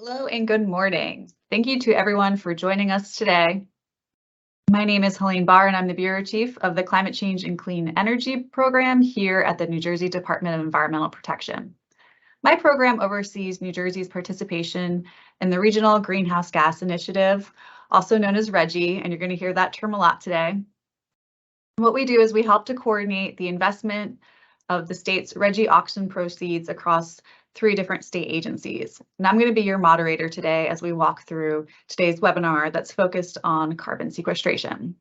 Hello and good morning. Thank you to everyone for joining us today. My name is Helene Barr and I'm the Bureau Chief of the Climate Change and Clean Energy Program here at the New Jersey Department of Environmental Protection. My program oversees New Jersey's participation in the Regional Greenhouse Gas Initiative, also known as RGGI, and you're going to hear that term a lot today. What we do is we help to coordinate the investment of the state's RGGI auction proceeds across 3 different state agencies. And I'm going to be your moderator today as we walk through today's webinar that's focused on carbon sequestration.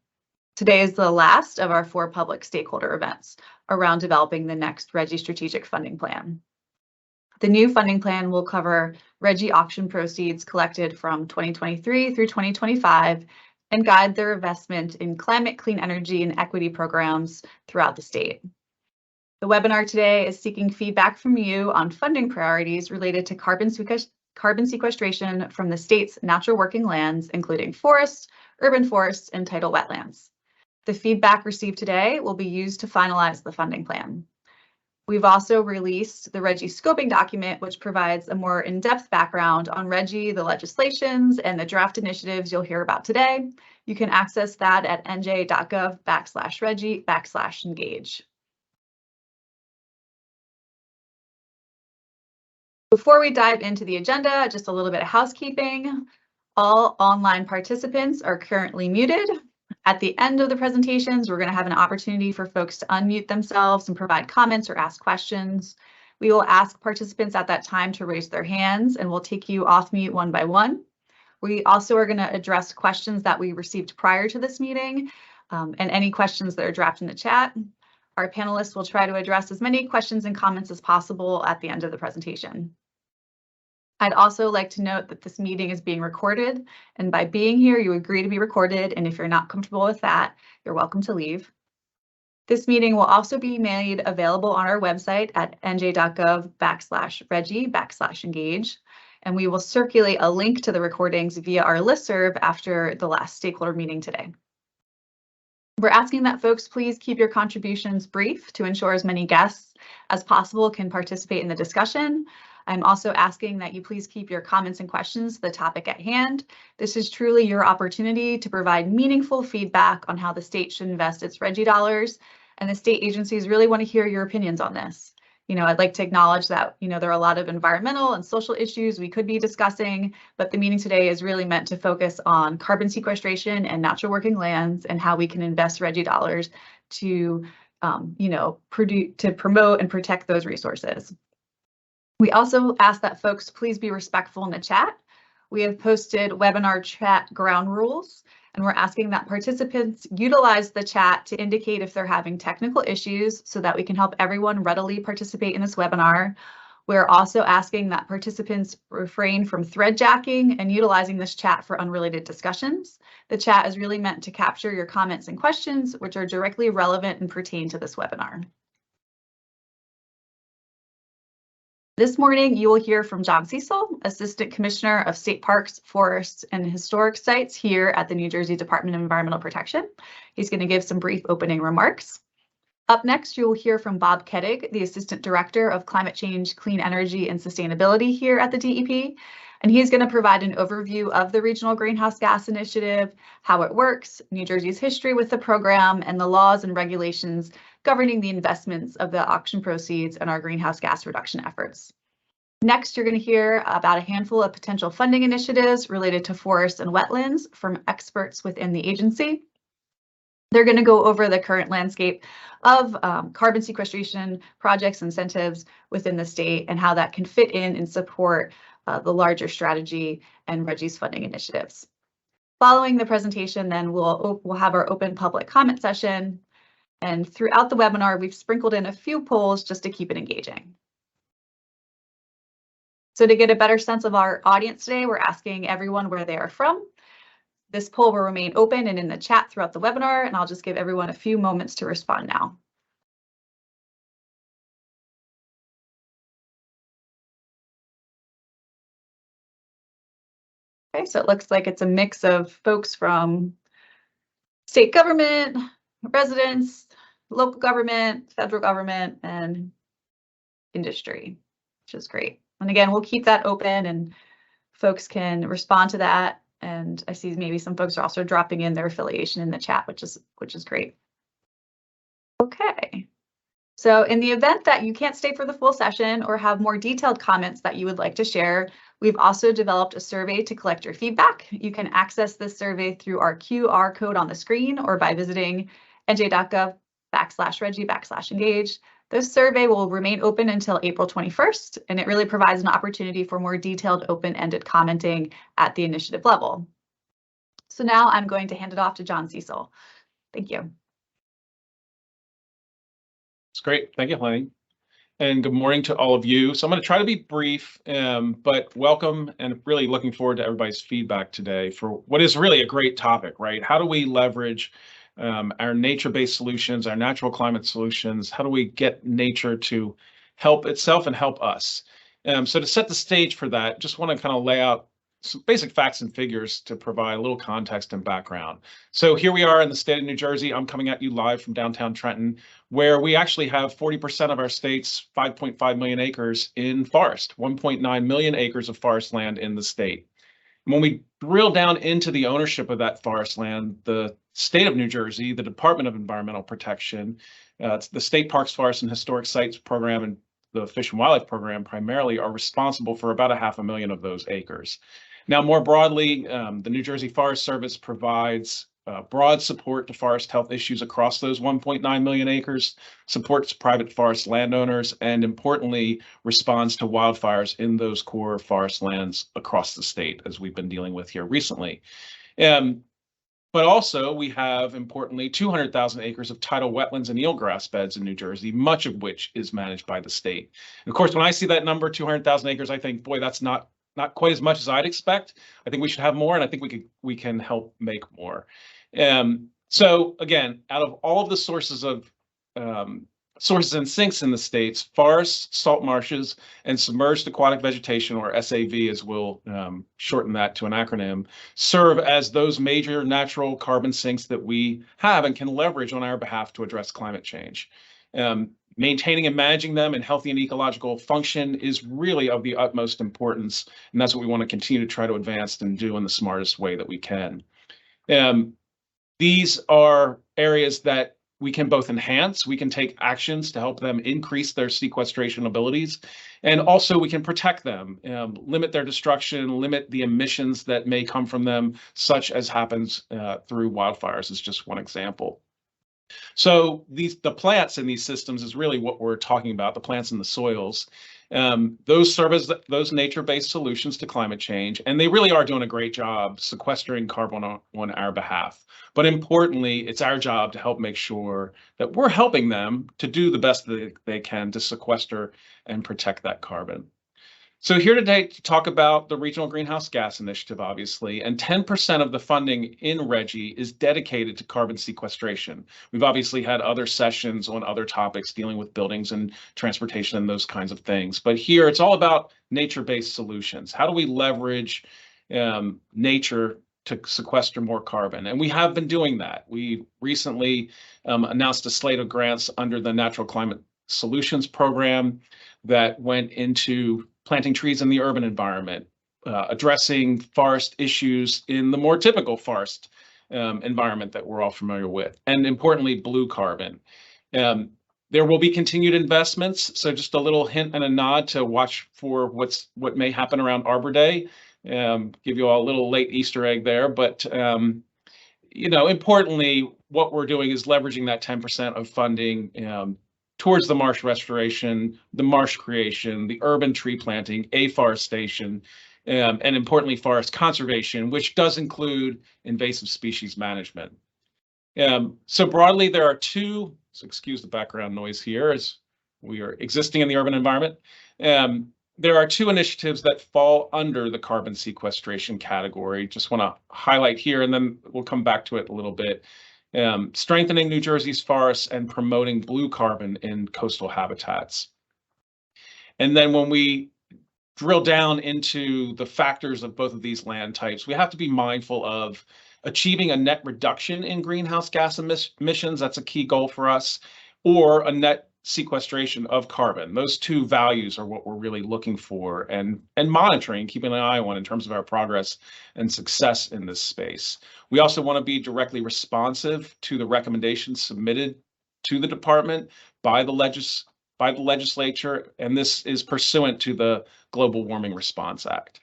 Today is the last of our 4 public stakeholder events around developing the next RGGI strategic funding plan. The new funding plan will cover RGGI auction proceeds collected from 2023 through 2025 and guide their investment in climate, clean energy, and equity programs throughout the state. The webinar today is seeking feedback from you on funding priorities related to carbon sequestration from the state's natural working lands, including forests, urban forests, and tidal wetlands. The feedback received today will be used to finalize the funding plan. We've also released the RGGI scoping document, which provides a more in-depth background on RGGI, the legislations, and the draft initiatives you'll hear about today. You can access that at nj.gov/RGGI/engage. Before we dive into the agenda, just a little bit of housekeeping. All online participants are currently muted. At the end of the presentations, we're going to have an opportunity for folks to unmute themselves and provide comments or ask questions. We will ask participants at that time to raise their hands and we'll take you off mute one by one. We also are going to address questions that we received prior to this meeting and any questions that are dropped in the chat. Our panelists will try to address as many questions and comments as possible at the end of the presentation. I'd also like to note that this meeting is being recorded, and by being here, you agree to be recorded, and if you're not comfortable with that, you're welcome to leave. This meeting will also be made available on our website at nj.gov/RGGI/engage, and we will circulate a link to the recordings via our listserv after the last stakeholder meeting today. We're asking that folks please keep your contributions brief to ensure as many guests as possible can participate in the discussion. I'm also asking that you please keep your comments and questions to the topic at hand. This is truly your opportunity to provide meaningful feedback on how the state should invest its RGGI dollars, and the state agencies really want to hear your opinions on this. I'd like to acknowledge that, there are a lot of environmental and social issues we could be discussing, but the meeting today is really meant to focus on carbon sequestration and natural working lands and how we can invest RGGI dollars to, to promote and protect those resources. We also ask that folks please be respectful in the chat. We have posted webinar chat ground rules, and we're asking that participants utilize the chat to indicate if they're having technical issues so that we can help everyone readily participate in this webinar. We're also asking that participants refrain from thread jacking and utilizing this chat for unrelated discussions. The chat is really meant to capture your comments and questions, which are directly relevant and pertain to this webinar. This morning, you will hear from John Cecil, Assistant Commissioner of State Parks, Forests, and Historic Sites here at the New Jersey Department of Environmental Protection. He's going to give some brief opening remarks. Up next, you will hear from Bob Kettig, the Assistant Director of Climate Change, Clean Energy, and Sustainability here at the DEP. And he's going to provide an overview of the Regional Greenhouse Gas Initiative, how it works, New Jersey's history with the program, and the laws and regulations governing the investments of the auction proceeds and our greenhouse gas reduction efforts. Next, you're going to hear about a handful of potential funding initiatives related to forests and wetlands from experts within the agency. They're going to go over the current landscape of carbon sequestration projects, incentives within the state, and how that can fit in and support the larger strategy and RGGI's funding initiatives. Following the presentation, then we'll have our open public comment session. And throughout the webinar, we've sprinkled in a few polls just to keep it engaging. So to get a better sense of our audience today, we're asking everyone where they are from. This poll will remain open and in the chat throughout the webinar, and I'll just give everyone a few moments to respond now. Okay, so it looks like it's a mix of folks from state government, residents, local government, federal government, and industry, which is great. And again, we'll keep that open, and folks can respond to that. And I see maybe some folks are also dropping in their affiliation in the chat, which is great. Okay. So in the event that you can't stay for the full session or have more detailed comments that you would like to share, we've also developed a survey to collect your feedback. You can access this survey through our QR code on the screen or by visiting nj.gov/regi/engage. This survey will remain open until April 21st, and it really provides an opportunity for more detailed open-ended commenting at the initiative level. So now I'm going to hand it off to John Cecil. Thank you. It's great. Thank you, Helene. And good morning to all of you. So I'm going to try to be brief, but welcome and really looking forward to everybody's feedback today for what is really a great topic, right? How do we leverage our nature-based solutions, our natural climate solutions? How do we get nature to help itself and help us? So to set the stage for that, just want to kind of lay out some basic facts and figures to provide a little context and background. So here we are in the state of New Jersey. I'm coming at you live from downtown Trenton, where we actually have 40% of our state's 5.5 million acres in forest, 1.9 million acres of forest land in the state. When we drill down into the ownership of that forest land, the state of New Jersey, the Department of Environmental Protection, the State Parks, Forests, and Historic Sites Program, and the Fish and Wildlife Program primarily are responsible for about 500,000 of those acres. Now, more broadly, the New Jersey Forest Service provides broad support to forest health issues across those 1.9 million acres, supports private forest landowners, and importantly, responds to wildfires in those core forest lands across the state, as we've been dealing with here recently. But also, we have, importantly, 200,000 acres of tidal wetlands and eelgrass beds in New Jersey, much of which is managed by the state. And of course, when I see that number, 200,000 acres, I think, boy, that's not quite as much as I'd expect. I think we should have more, and I think we can help make more. So again, out of all of the sources and sinks in the states, forests, salt marshes, and submerged aquatic vegetation, or SAV, as we'll shorten that to an acronym, serve as those major natural carbon sinks that we have and can leverage on our behalf to address climate change. Maintaining and managing them in healthy and ecological function is really of the utmost importance, and that's what we want to continue to try to advance and do in the smartest way that we can. These are areas that we can both enhance, we can take actions to help them increase their sequestration abilities, and also we can protect them, limit their destruction, limit the emissions that may come from them, such as happens through wildfires is just one example. So the plants in these systems is really what we're talking about, the plants and the soils. Those serve as those nature-based solutions to climate change, and they really are doing a great job sequestering carbon on our behalf. But importantly, it's our job to help make sure that we're helping them to do the best that they can to sequester and protect that carbon. So here today to talk about the Regional Greenhouse Gas Initiative, obviously, and 10% of the funding in RGGI is dedicated to carbon sequestration. We've obviously had other sessions on other topics dealing with buildings and transportation and those kinds of things. But here it's all about nature-based solutions. How do we leverage nature to sequester more carbon? And we have been doing that. We recently announced a slate of grants under the Natural Climate Solutions Program that went into planting trees in the urban environment, addressing forest issues in the more typical forest environment that we're all familiar with, and importantly, blue carbon. There will be continued investments, so just a little hint and a nod to watch for what may happen around Arbor Day. Give you all a little late Easter egg there, but importantly, what we're doing is leveraging that 10% of funding towards the marsh restoration, the marsh creation, the urban tree planting, afforestation, and importantly, forest conservation, which does include invasive species management. So broadly, there are two, so excuse the background noise here as we are existing in the urban environment. There are two initiatives that fall under the carbon sequestration category. Just want to highlight here, and then we'll come back to it a little bit. Strengthening New Jersey's forests and promoting blue carbon in coastal habitats. And then when we drill down into the factors of both of these land types, we have to be mindful of achieving a net reduction in greenhouse gas emissions. That's a key goal for us, or a net sequestration of carbon. Those two values are what we're really looking for and monitoring, keeping an eye on in terms of our progress and success in this space. We also want to be directly responsive to the recommendations submitted to the department by the legislature, and this is pursuant to the Global Warming Response Act.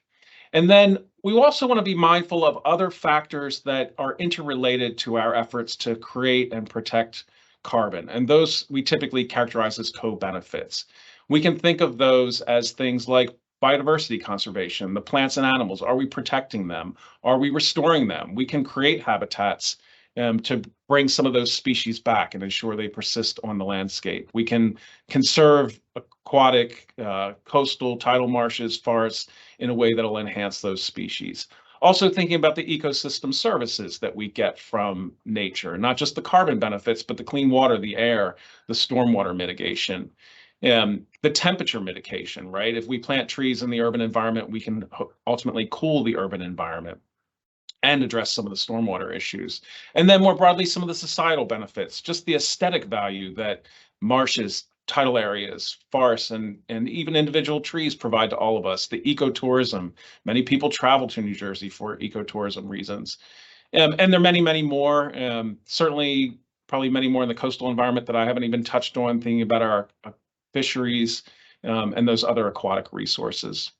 And then we also want to be mindful of other factors that are interrelated to our efforts to create and protect carbon. And those we typically characterize as co-benefits. We can think of those as things like biodiversity conservation, the plants and animals. Are we protecting them? Are we restoring them? We can create habitats to bring some of those species back and ensure they persist on the landscape. We can conserve aquatic, coastal, tidal marshes, forests in a way that'll enhance those species. Also thinking about the ecosystem services that we get from nature, not just the carbon benefits, but the clean water, the air, the stormwater mitigation, the temperature mitigation, right? If we plant trees in the urban environment, we can ultimately cool the urban environment and address some of the stormwater issues. And then more broadly, some of the societal benefits, just the aesthetic value that marshes, tidal areas, forests, and even individual trees provide to all of us, the ecotourism. Many people travel to New Jersey for ecotourism reasons. And there are many, many more, certainly probably many more in the coastal environment that I haven't even touched on, thinking about our fisheries and those other aquatic resources.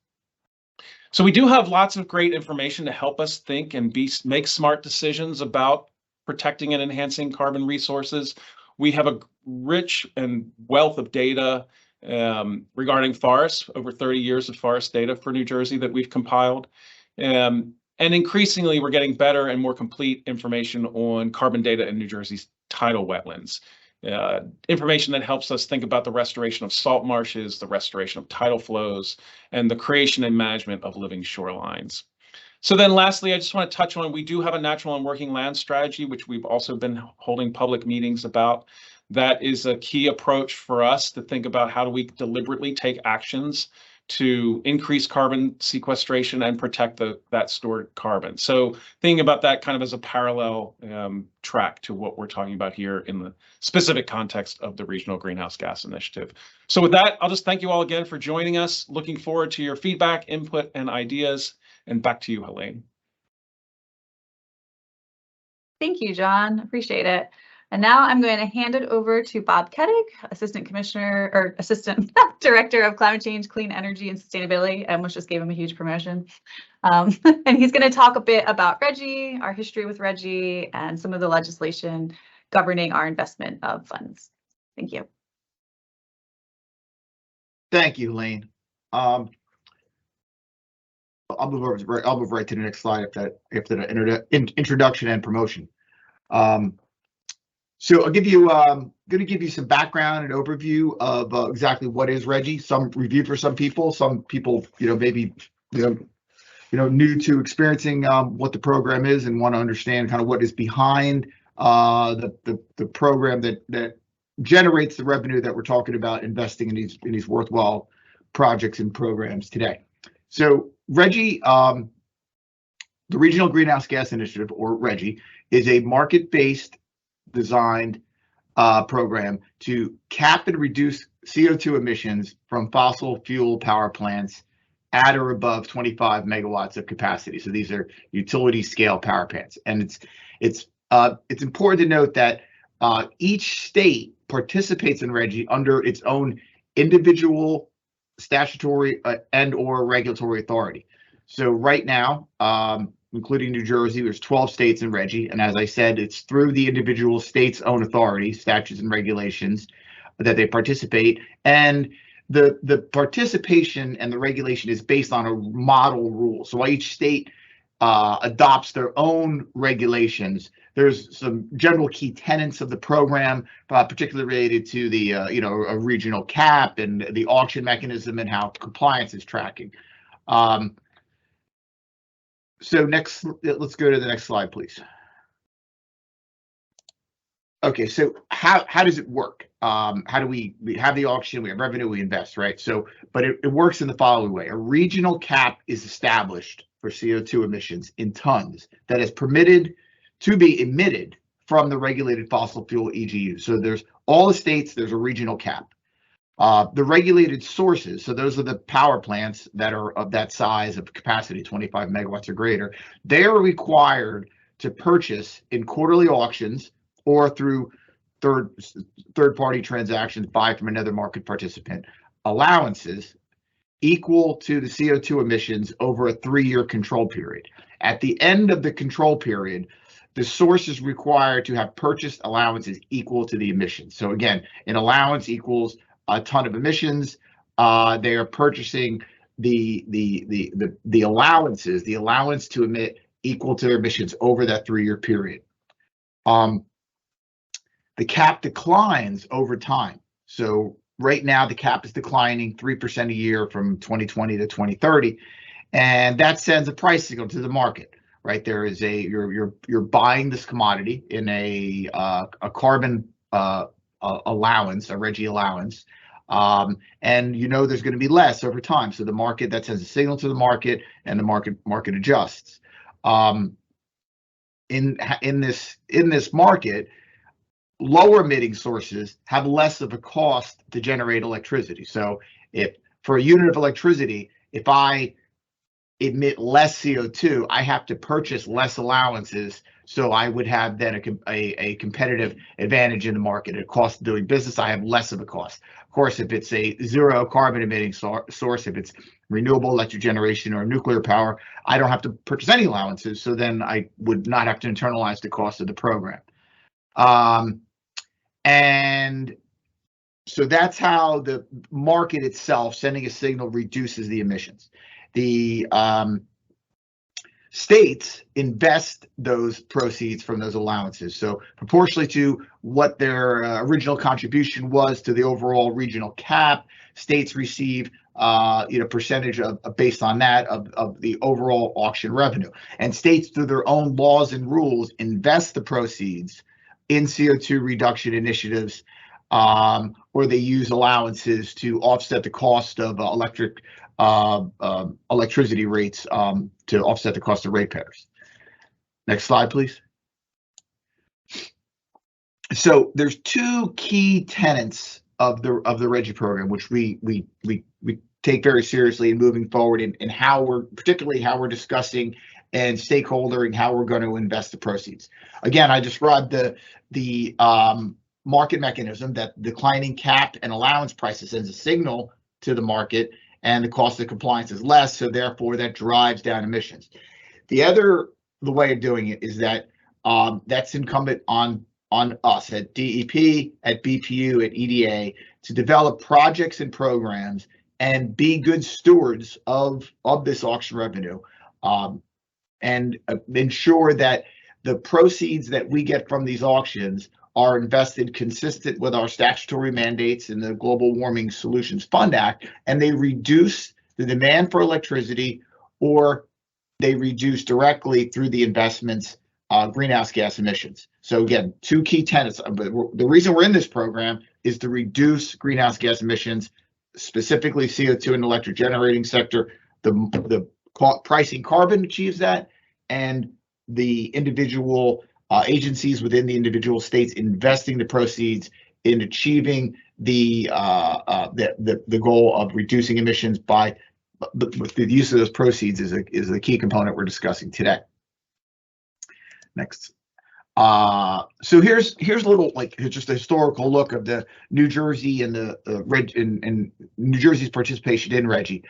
So we do have lots of great information to help us think and make smart decisions about protecting and enhancing carbon resources. We have a rich and wealth of data regarding forests, over 30 years of forest data for New Jersey that we've compiled. And increasingly, we're getting better and more complete information on carbon data in New Jersey's tidal wetlands. Information that helps us think about the restoration of salt marshes, the restoration of tidal flows, and the creation and management of living shorelines. So then lastly, I just want to touch on, we do have a natural and working land strategy, which we've also been holding public meetings about. That is a key approach for us to think about how do we deliberately take actions to increase carbon sequestration and protect that stored carbon. So thinking about that kind of as a parallel track to what we're talking about here in the specific context of the Regional Greenhouse Gas Initiative. So with that, I'll just thank you all again for joining us. Looking forward to your feedback, input, and ideas. And back to you, Helene. Thank you, John. Appreciate it. And now I'm going to hand it over to Bob Kettig, Assistant Director of Climate Change, Clean Energy, and Sustainability. I almost just gave him a huge promotion. And he's going to talk a bit about RGGI, our history with RGGI, and some of the legislation governing our investment of funds. Thank you. Thank you, Helene. I'll move right to the next slide after the introduction and promotion. So I'll give you, going to give you some background and overview of exactly what is RGGI. Some review for some people, maybe new to experiencing what the program is and want to understand kind of what is behind the program that generates the revenue that we're talking about investing in these worthwhile projects and programs today. So RGGI, the Regional Greenhouse Gas Initiative, or RGGI, is a market-based designed program to cap and reduce CO2 emissions from fossil fuel power plants at or above 25 megawatts of capacity. So these are utility scale power plants, and it's important to note that each state participates in RGGI under its own individual statutory and or regulatory authority. So right now, including New Jersey, there's 12 states in RGGI, and as I said, it's through the individual states' own authority, statutes and regulations that they participate, and the participation and the regulation is based on a model rule. So while each state adopts their own regulations, there's some general key tenets of the program, particularly related to the a regional cap and the auction mechanism and how compliance is tracking. So next, let's go to the next slide, please. Okay, so how does it work? How do we have the auction? We have revenue, we invest, right? So, but it works in the following way. A regional cap is established for CO2 emissions in tons that is permitted to be emitted from the regulated fossil fuel EGU. So there's all the states, there's a regional cap. The regulated sources, so those are the power plants that are of that size of capacity, 25 megawatts or greater, they are required to purchase in quarterly auctions or through third-party transactions, buy from another market participant, allowances equal to the CO2 emissions over a 3-year control period. At the end of the control period, the source is required to have purchased allowances equal to the emissions. So again, an allowance equals a ton of emissions. They are purchasing the allowances, the allowance to emit equal to their emissions over that 3-year period. The cap declines over time. So right now, the cap is declining 3% a year from 2020 to 2030, and that sends a price signal to the market. Right, there is you're buying this commodity in a carbon allowance, a RGGI allowance, and you know there's going to be less over time. So the market, that sends a signal to the market, and the market adjusts. In this market, lower emitting sources have less of a cost to generate electricity. So if for a unit of electricity, if I emit less CO2, I have to purchase less allowances. So I would have then a competitive advantage in the market. At cost of doing business, I have less of a cost. Of course, if it's a zero carbon emitting source, if it's renewable electric generation or nuclear power, I don't have to purchase any allowances. So then I would not have to internalize the cost of the program. And so that's how the market itself, sending a signal, reduces the emissions. The states invest those proceeds from those allowances. So proportionally to what their original contribution was to the overall regional cap, states receive percentage of based on that of the overall auction revenue. And states, through their own laws and rules, invest the proceeds in CO2 reduction initiatives, or they use allowances to offset the cost of electricity rates to offset the cost of ratepayers. Next slide, please. So there's two key tenets of the RGGI program, which we take very seriously in moving forward, in how particularly how we're discussing and stakeholdering how we're going to invest the proceeds. Again, I described the market mechanism that declining cap and allowance prices sends a signal to the market, and the cost of compliance is less, so therefore that drives down emissions. The way of doing it is that that's incumbent on us at DEP, at BPU, at EDA to develop projects and programs and be good stewards of this auction revenue, and ensure that the proceeds that we get from these auctions are invested consistent with our statutory mandates in the Global Warming Solutions Fund Act, and they reduce the demand for electricity, or they reduce directly through the investments greenhouse gas emissions. So again, two key tenets. The reason we're in this program is to reduce greenhouse gas emissions, specifically CO2 in the electric generating sector. The pricing carbon achieves that, and the individual agencies within the individual states investing the proceeds in achieving the goal of reducing emissions by the use of those proceeds is the key component we're discussing today. Next. So here's a little, just a historical look of the New Jersey and and New Jersey's participation in RGGI.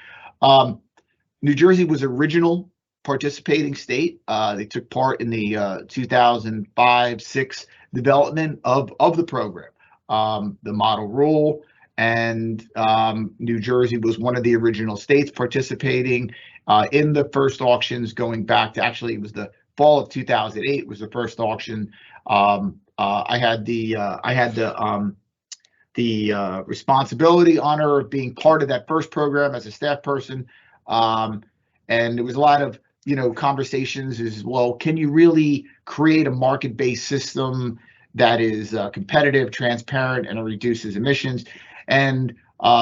New Jersey was original participating state. They took part in the 2005-06 development of the program, the model rule, and New Jersey was one of the original states participating in the first auctions, going back to, actually it was the fall of 2008 was the first auction. I had the responsibility, honor of being part of that first program as a staff person, and there was a lot of conversations as well. Can you really create a market-based system that is competitive, transparent, and reduces emissions? And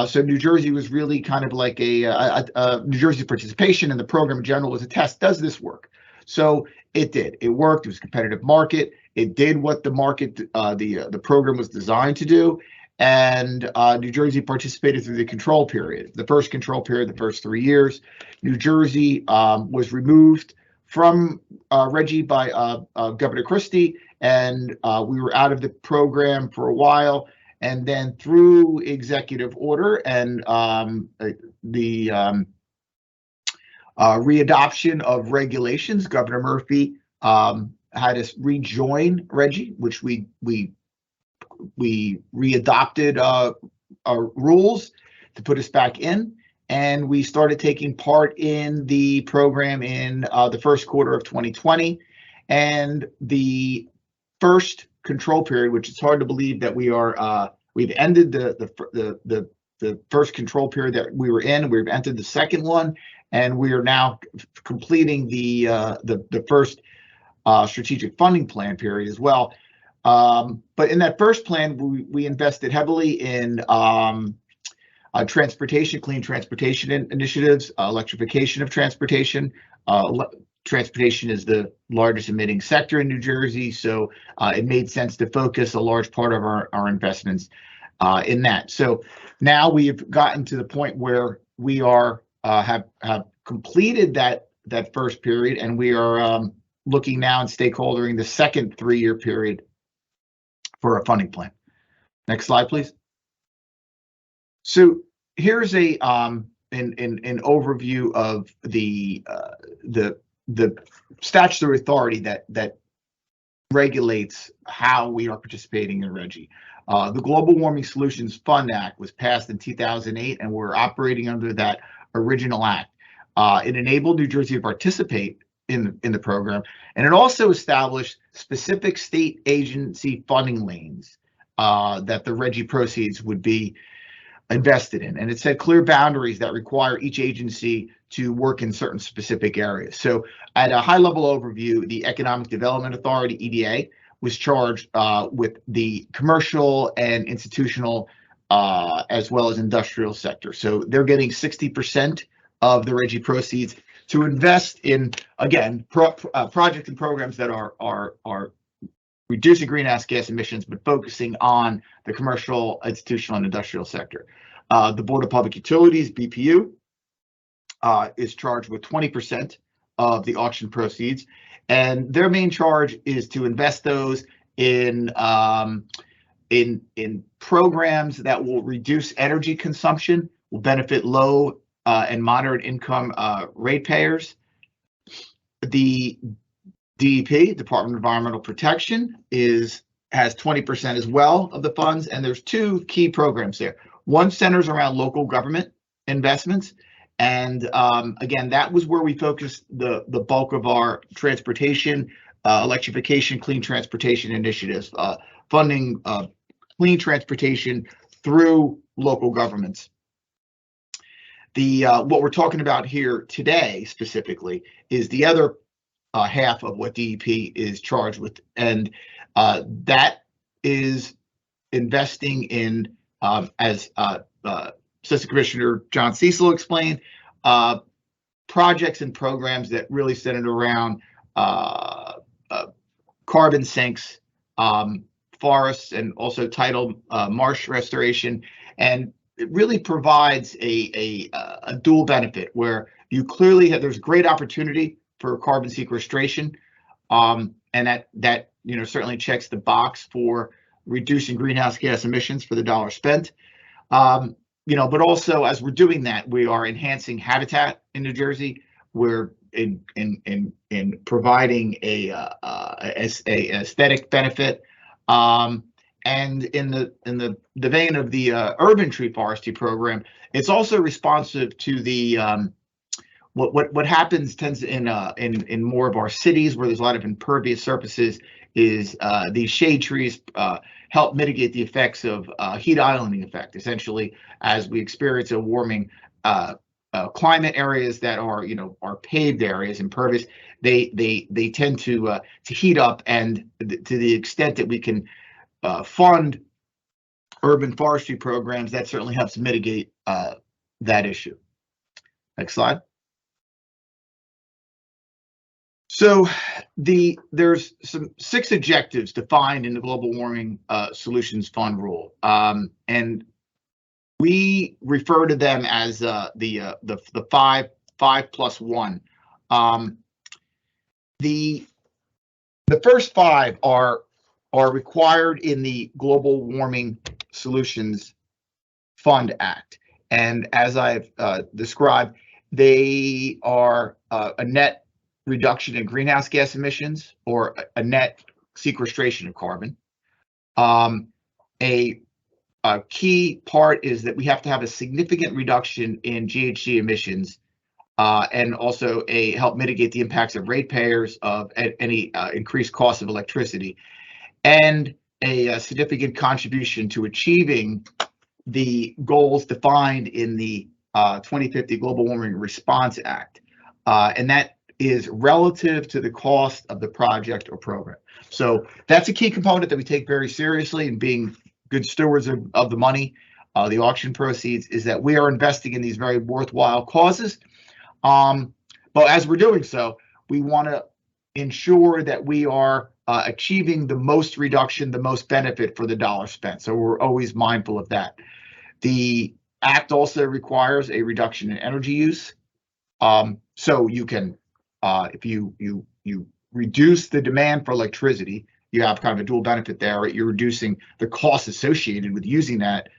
so New Jersey was really kind of like New Jersey's participation in the program in general was a test. Does this work? So it did. It worked. It was a competitive market. It did what the market, the program was designed to do. and New Jersey participated through the control period. The first control period, the first 3 years, New Jersey was removed from RGGI by Governor Christie, and we were out of the program for a while. And then through executive order and the readoption of regulations, Governor Murphy had us rejoin RGGI, which we readopted our rules to put us back in, and we started taking part in the program in the first quarter of 2020. And the first control period, which it's hard to believe that we've ended the first control period that we were in. We've entered the second one, and we are now completing the first strategic funding plan period as well. But in that first plan, we invested heavily in transportation, clean transportation initiatives, electrification of transportation. Transportation is the largest emitting sector in New Jersey, so it made sense to focus a large part of our investments in that. So now we've gotten to the point where we have completed that first period, and we are looking now and stakeholdering the second 3-year period for a funding plan. Next slide, please. So here's an overview of the statutory authority that regulates how we are participating in RGGI. The Global Warming Solutions Fund Act was passed in 2008, and we're operating under that original act. It enabled New Jersey to participate in the program, and it also established specific state agency funding lanes that the RGGI proceeds would be invested in, and it set clear boundaries that require each agency to work in certain specific areas. So at a high level overview, the Economic Development Authority, EDA, was charged with the commercial and institutional as well as industrial sector. So they're getting 60% of the RGGI proceeds to invest in, again, projects and programs that are reducing greenhouse gas emissions, but focusing on the commercial, institutional, and industrial sector. The Board of Public Utilities, BPU, is charged with 20% of the auction proceeds, and their main charge is to invest those in programs that will reduce energy consumption, will benefit low and moderate income ratepayers. The DEP, Department of Environmental Protection, has 20% as well of the funds, and there's 2 key programs there. One centers around local government investments, and again, that was where we focused the bulk of our transportation, electrification, clean transportation initiatives, funding clean transportation through local governments. What we're talking about here today specifically is the other half of what DEP is charged with, and that is investing in, as Assistant Commissioner John Cecil explained, projects and programs that really centered around carbon sinks, forests, and also tidal marsh restoration, and it really provides a dual benefit where you clearly there's great opportunity for carbon sequestration, and that certainly checks the box for reducing greenhouse gas emissions for the dollar spent. But also as we're doing that, we are enhancing habitat in New Jersey. We're in providing a aesthetic benefit, and in the vein of the urban tree forestry program, it's also responsive to the what happens in more of our cities where there's a lot of impervious surfaces is these shade trees help mitigate the effects of heat islanding effect. Essentially, as we experience a warming climate, areas that are paved areas, impervious, they tend to heat up, and to the extent that we can fund urban forestry programs, that certainly helps mitigate that issue. Next slide. So there's some 6 objectives defined in the Global Warming Solutions Fund rule, and we refer to them as the 5+1. The first 5 are required in the Global Warming Solutions Fund Act, and as I've described, they are a net reduction in greenhouse gas emissions or a net sequestration of carbon. A key part is that we have to have a significant reduction in GHG emissions and also help mitigate the impacts of ratepayers of any increased cost of electricity, and a significant contribution to achieving the goals defined in the 2050 Global Warming Response Act, and that is relative to the cost of the project or program. So that's a key component that we take very seriously, and being good stewards of the money, the auction proceeds, is that we are investing in these very worthwhile causes. But as we're doing so, we want to ensure that we are achieving the most reduction, the most benefit for the dollar spent. So we're always mindful of that. The Act also requires a reduction in energy use. So you can, if you reduce the demand for electricity, you have kind of a dual benefit there, right? You're reducing the costs associated with using that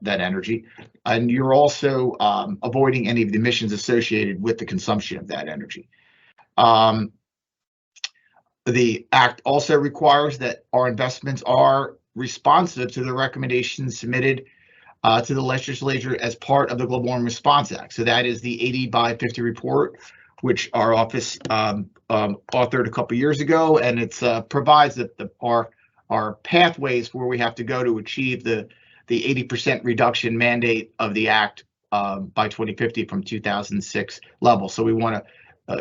energy, and you're also avoiding any of the emissions associated with the consumption of that energy. The Act also requires that our investments are responsive to the recommendations submitted to the legislature as part of the Global Warming Response Act. So that is the 80 by 50 report, which our office authored a couple years ago, and it provides that our pathways where we have to go to achieve the 80% reduction mandate of the Act by 2050 from 2006 level. So we want to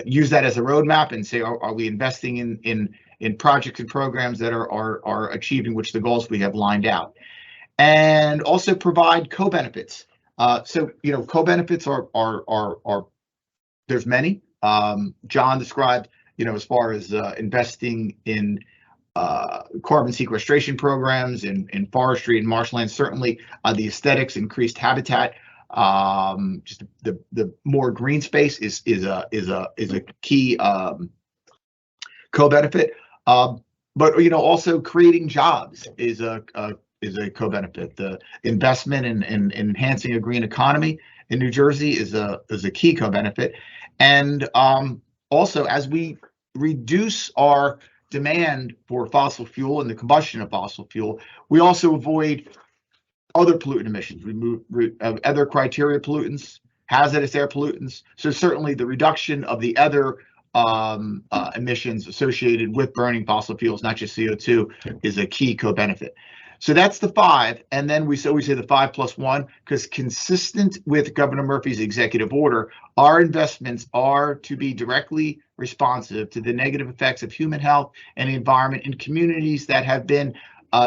use that as a roadmap and say, are we investing in projects and programs that are achieving which the goals we have lined out, and also provide co-benefits. So co-benefits are there's many. John described as far as investing in carbon sequestration programs in forestry and marshland. Certainly the aesthetics, increased habitat, just the more green space is a key co-benefit. But also creating jobs is a co-benefit. The investment in enhancing a green economy in New Jersey is a key co-benefit. And also, as we reduce our demand for fossil fuel and the combustion of fossil fuel, we also avoid other pollutant emissions. We remove other criteria pollutants, hazardous air pollutants. So certainly the reduction of the other emissions associated with burning fossil fuels, not just CO2, is a key co-benefit. So that's the 5, and then we always say the 5+1, because consistent with Governor Murphy's executive order, our investments are to be directly responsive to the negative effects of human health and the environment in communities that have been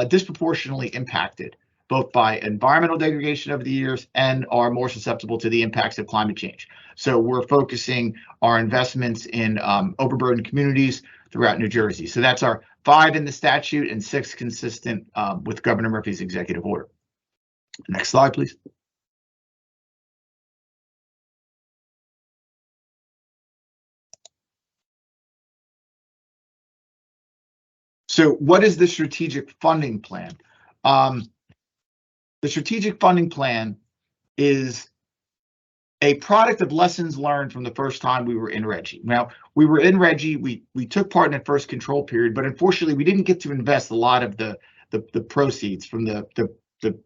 disproportionately impacted, both by environmental degradation over the years and are more susceptible to the impacts of climate change. So we're focusing our investments in overburdened communities throughout New Jersey. So that's our 5 in the statute and 6 consistent with Governor Murphy's executive order. Next slide, please. So what is the strategic funding plan? The strategic funding plan is a product of lessons learned from the first time we were in RGGI. Now, we were in RGGI, we took part in that first control period, but unfortunately we didn't get to invest a lot of the proceeds from the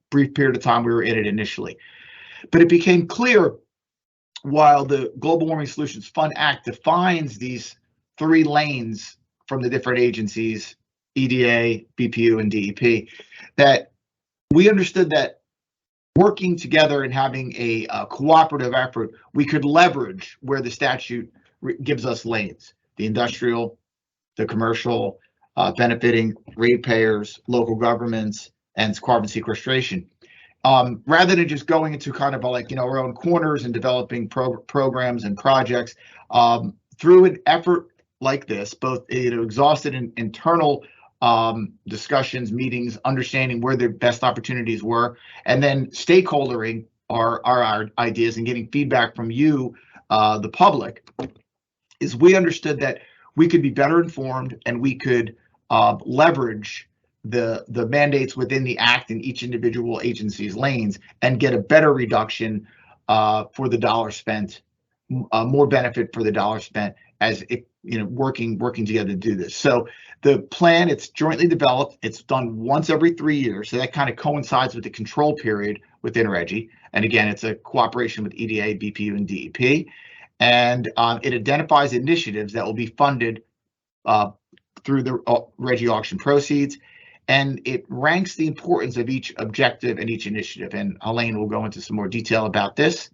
brief period of time we were in it initially. But it became clear, while the Global Warming Solutions Fund Act defines these 3 lanes from the different agencies, EDA, BPU, and DEP, that we understood that working together and having a cooperative effort, we could leverage where the statute gives us lanes: the industrial, the commercial, benefiting ratepayers, local governments, and carbon sequestration. Rather than just going into kind of our own corners and developing programs and projects, through an effort like this, both exhausted in internal discussions, meetings, understanding where the best opportunities were, and then stakeholdering our ideas and getting feedback from you, the public, is we understood that we could be better informed and we could leverage the mandates within the act in each individual agency's lanes and get a better reduction for the dollar spent, more benefit for the dollar spent as it, working together to do this. So the plan, it's jointly developed. It's done once every 3 years. So that kind of coincides with the control period within RGGI. And again, it's a cooperation with EDA, BPU, and DEP. And it identifies initiatives that will be funded through the RGGI auction proceeds. And it ranks the importance of each objective and each initiative. And Elaine will go into some more detail about this.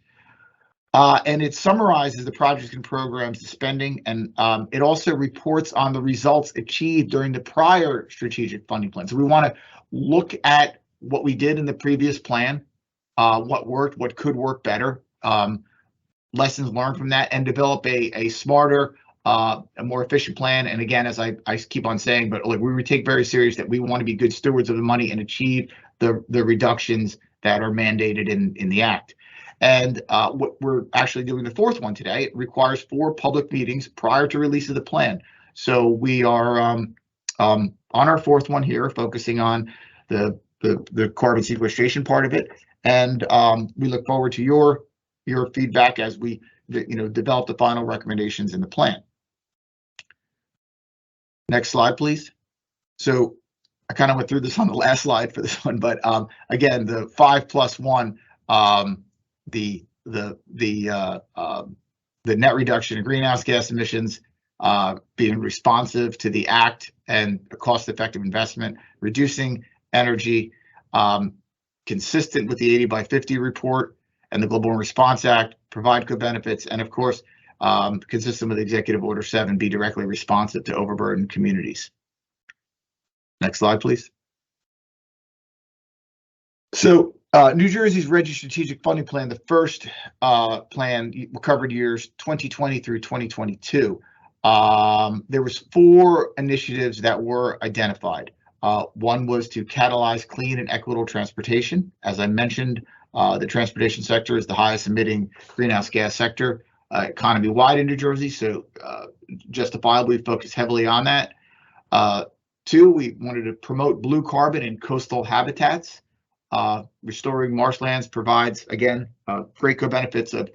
And it summarizes the projects and programs, the spending, and it also reports on the results achieved during the prior strategic funding plan. So we want to look at what we did in the previous plan, what worked, what could work better, lessons learned from that, and develop a smarter, a more efficient plan. And again, as I keep on saying, but we take very serious that we want to be good stewards of the money and achieve the reductions that are mandated in the Act. And what we're actually doing the fourth one today, it requires 4 public meetings prior to release of the plan. So we are on our fourth one here, focusing on the carbon sequestration part of it. And we look forward to your feedback as we develop the final recommendations in the plan. Next slide, please. So I kind of went through this on the last slide for this one, but again, the 5+1, the net reduction in greenhouse gas emissions, being responsive to the Act and a cost-effective investment, reducing energy, consistent with the 80x50 report and the Global Response Act, provide co-benefits, and of course, consistent with Executive Order 7, be directly responsive to overburdened communities. Next slide, please. So New Jersey's RGGI Strategic Funding Plan, the first plan covered years 2020 through 2022. There was 4 initiatives that were identified. One was to catalyze clean and equitable transportation. As I mentioned, the transportation sector is the highest emitting greenhouse gas sector economy-wide in New Jersey, so justifiably focused heavily on that. 2, we wanted to promote blue carbon in coastal habitats. Restoring marshlands provides, again, great co-benefits of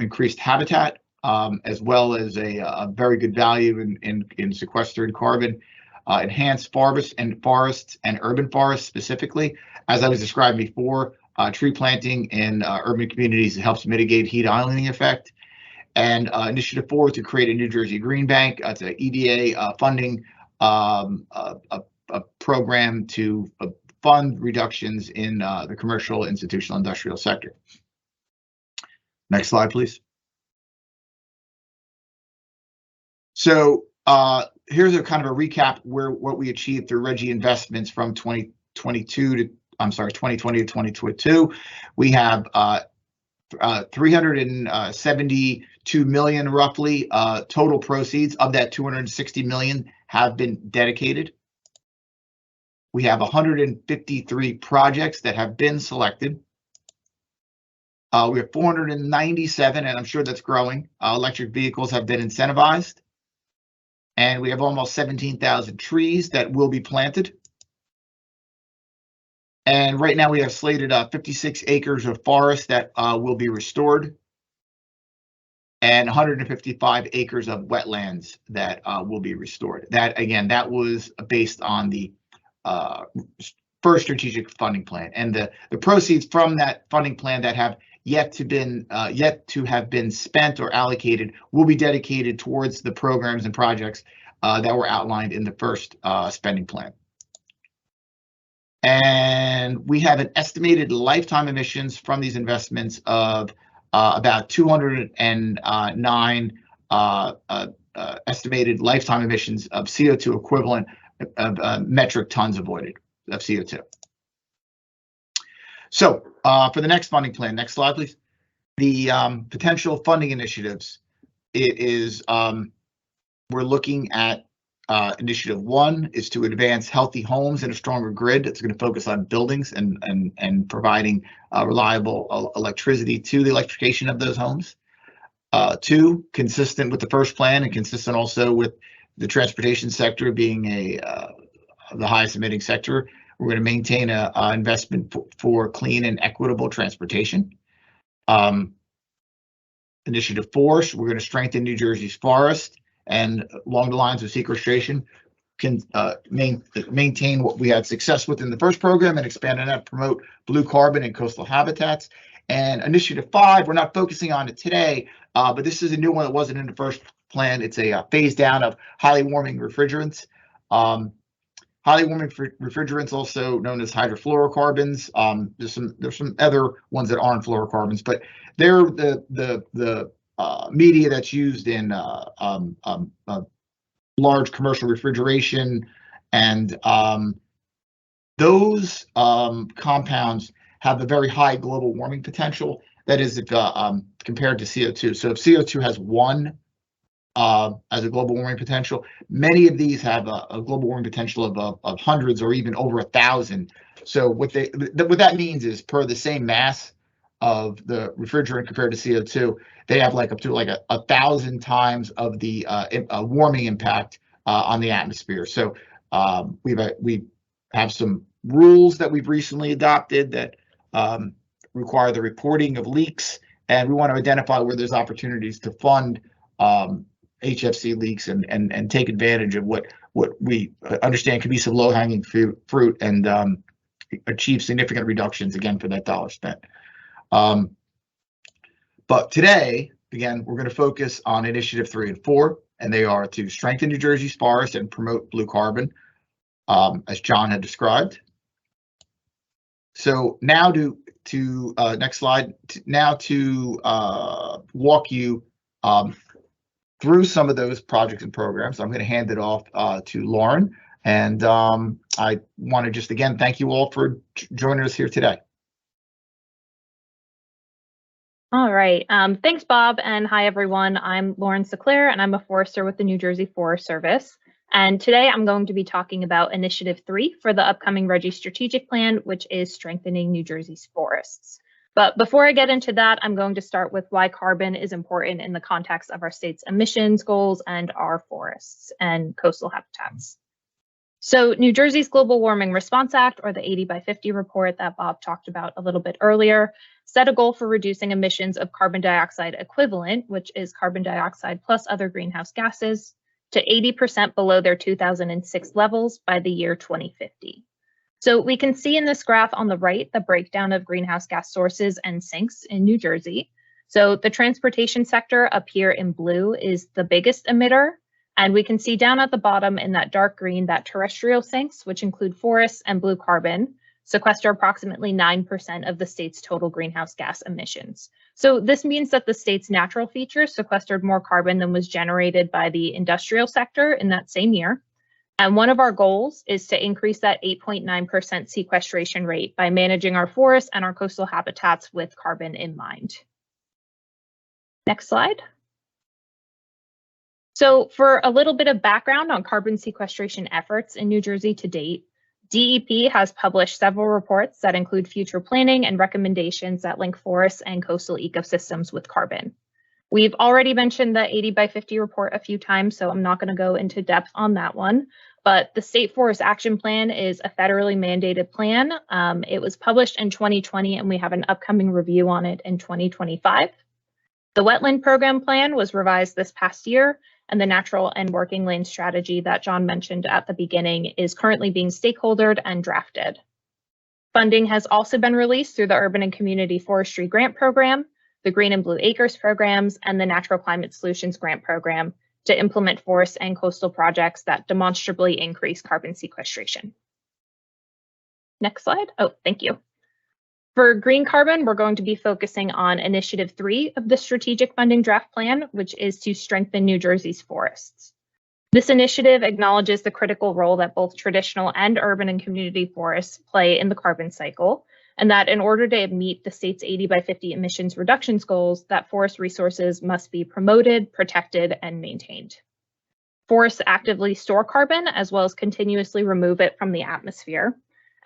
increased habitat, as well as a very good value in sequestering carbon. Enhanced forests and urban forests specifically. As I was describing before, tree planting in urban communities helps mitigate heat islanding effect. And Initiative 4 to create a New Jersey Green Bank. It's an EDA funding a program to fund reductions in the commercial, institutional, industrial sector. Next slide, please. So here's a kind of a recap what we achieved through RGGI investments from 2020 to 2022. We have 372 million roughly total proceeds. Of that, 260 million have been dedicated. We have 153 projects that have been selected. We have 497, and I'm sure that's growing, electric vehicles have been incentivized. And we have almost 17,000 trees that will be planted. And right now we have slated 56 acres of forest that will be restored, and 155 acres of wetlands that will be restored. That, again, that was based on the first strategic funding plan, and the proceeds from that funding plan that have yet to have been spent or allocated will be dedicated towards the programs and projects that were outlined in the first spending plan. And we have an estimated lifetime emissions from these investments of about 209 estimated lifetime emissions of CO2 equivalent of metric tons avoided of CO2. So for the next funding plan, next slide, please. The potential funding initiatives it is we're looking at initiative 1 is to advance healthy homes and a stronger grid. It's going to focus on buildings and providing reliable electricity to the electrification of those homes. 2, consistent with the first plan and consistent also with the transportation sector being the highest emitting sector, we're going to maintain a investment for clean and equitable transportation. Initiative 4, we're going to strengthen New Jersey's forest and along the lines of sequestration, can maintain what we had success with in the first program and expand on that, promote blue carbon and coastal habitats. And initiative 5, we're not focusing on it today, but this is a new one that wasn't in the first plan. It's a phase down of highly warming refrigerants. Highly warming refrigerants, also known as hydrofluorocarbons. There's some other ones that aren't fluorocarbons, but they're the media that's used in large commercial refrigeration, and those compounds have a very high global warming potential. That is, if compared to CO2. So if CO2 has 1 as a global warming potential, many of these have a global warming potential of hundreds or even over 1,000. So what that means is, per the same mass of the refrigerant compared to CO2, they have like up to like 1,000 times of the warming impact on the atmosphere. So we have some rules that we've recently adopted that require the reporting of leaks, and we want to identify where there's opportunities to fund HFC leaks and take advantage of what we understand could be some low-hanging fruit and achieve significant reductions again for that dollar spent. But today, again, we're going to focus on initiative 3 and 4, and they are to strengthen New Jersey's forests and promote blue carbon, as John had described. So now to next slide. Now to walk you through some of those projects and programs, I'm going to hand it off to Lauren, and I want to just again thank you all for joining us here today. All right. Thanks, Bob, and hi, everyone. I'm Lauren Seclair, and I'm a forester with the New Jersey Forest Service. And today I'm going to be talking about Initiative 3 for the upcoming RGGI Strategic Plan, which is strengthening New Jersey's forests. But before I get into that, I'm going to start with why carbon is important in the context of our state's emissions goals and our forests and coastal habitats. So New Jersey's Global Warming Response Act, or the 80x50 report that Bob talked about a little bit earlier, set a goal for reducing emissions of carbon dioxide equivalent, which is carbon dioxide plus other greenhouse gases, to 80% below their 2006 levels by the year 2050. So we can see in this graph on the right the breakdown of greenhouse gas sources and sinks in New Jersey. So the transportation sector up here in blue is the biggest emitter. And we can see down at the bottom in that dark green that terrestrial sinks, which include forests and blue carbon, sequester approximately 9% of the state's total greenhouse gas emissions. So this means that the state's natural features sequestered more carbon than was generated by the industrial sector in that same year. And one of our goals is to increase that 8.9% sequestration rate by managing our forests and our coastal habitats with carbon in mind. Next slide. So for a little bit of background on carbon sequestration efforts in New Jersey to date, DEP has published several reports that include future planning and recommendations that link forests and coastal ecosystems with carbon. We've already mentioned the 80x50 report a few times, so I'm not going to go into depth on that one. But the State Forest Action Plan is a federally mandated plan. It was published in 2020, and we have an upcoming review on it in 2025. The Wetland Program Plan was revised this past year, and the Natural and Working Land Strategy that John mentioned at the beginning is currently being stakeholdered and drafted. Funding has also been released through the Urban and Community Forestry Grant Program, the Green and Blue Acres programs, and the Natural Climate Solutions Grant Program to implement forest and coastal projects that demonstrably increase carbon sequestration. Next slide. Oh, thank you. For green carbon, we're going to be focusing on Initiative 3 of the Strategic Funding Draft Plan, which is to strengthen New Jersey's forests. This initiative acknowledges the critical role that both traditional and urban and community forests play in the carbon cycle, and that in order to meet the state's 80 by 50 emissions reductions goals, that forest resources must be promoted, protected, and maintained. Forests actively store carbon as well as continuously remove it from the atmosphere.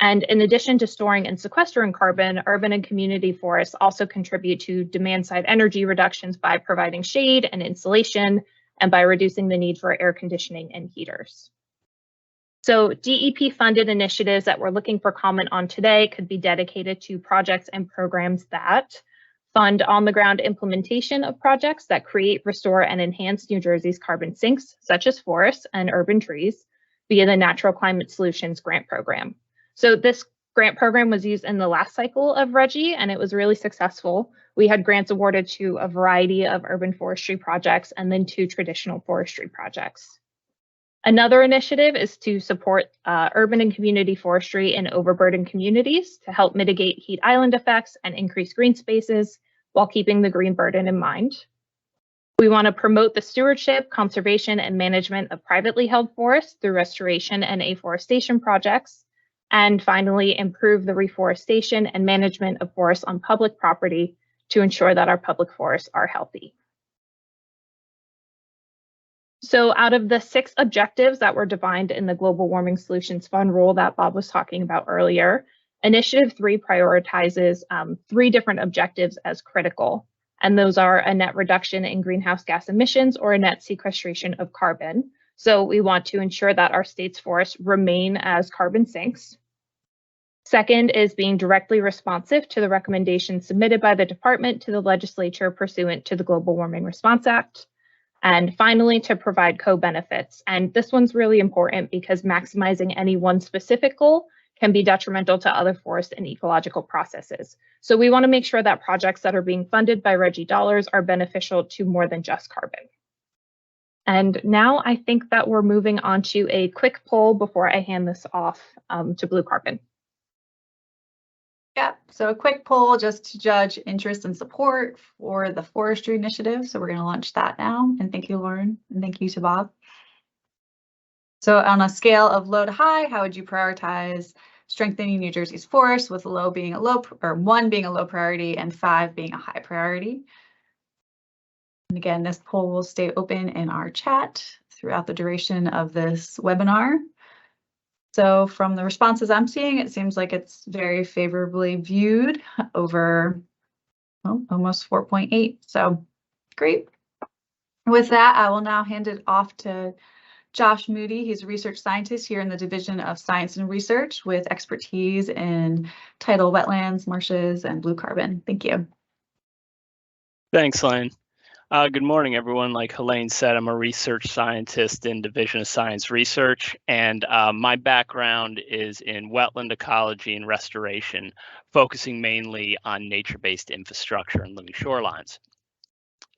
And in addition to storing and sequestering carbon, urban and community forests also contribute to demand-side energy reductions by providing shade and insulation and by reducing the need for air conditioning and heaters. So DEP-funded initiatives that we're looking for comment on today could be dedicated to projects and programs that fund on-the-ground implementation of projects that create, restore, and enhance New Jersey's carbon sinks, such as forests and urban trees, via the Natural Climate Solutions Grant Program. So this grant program was used in the last cycle of RGGI, and it was really successful. We had grants awarded to a variety of urban forestry projects and then 2 traditional forestry projects. Another initiative is to support urban and community forestry in overburdened communities to help mitigate heat island effects and increase green spaces while keeping the green burden in mind. We want to promote the stewardship, conservation, and management of privately held forests through restoration and afforestation projects. And finally, improve the reforestation and management of forests on public property to ensure that our public forests are healthy. So out of the 6 objectives that were defined in the Global Warming Solutions Fund rule that Bob was talking about earlier, Initiative 3 prioritizes 3 different objectives as critical. And those are a net reduction in greenhouse gas emissions or a net sequestration of carbon. So we want to ensure that our state's forests remain as carbon sinks. Second is being directly responsive to the recommendations submitted by the department to the legislature pursuant to the Global Warming Response Act. And finally, to provide co-benefits. And this one's really important because maximizing any one specific goal can be detrimental to other forest and ecological processes. So we want to make sure that projects that are being funded by RGGI dollars are beneficial to more than just carbon. And now I think that we're moving on to a quick poll before I hand this off to Blue Carbon. Yeah, so a quick poll just to judge interest and support for the forestry initiative. So we're going to launch that now. And thank you, Lauren, and thank you to Bob. So on a scale of low to high, how would you prioritize strengthening New Jersey's forests, with low being a low, or 1 being a low priority and 5 being a high priority? And again, this poll will stay open in our chat throughout the duration of this webinar. So from the responses I'm seeing, it seems like it's very favorably viewed, over almost 4.8. So great. With that, I will now hand it off to Josh Moody. He's a research scientist here in the Division of Science and Research with expertise in tidal wetlands, marshes, and blue carbon. Thank you. Thanks, Lane. Good morning, everyone. Like Helene said, I'm a research scientist in Division of Science Research, and my background is in wetland ecology and restoration, focusing mainly on nature-based infrastructure and living shorelines.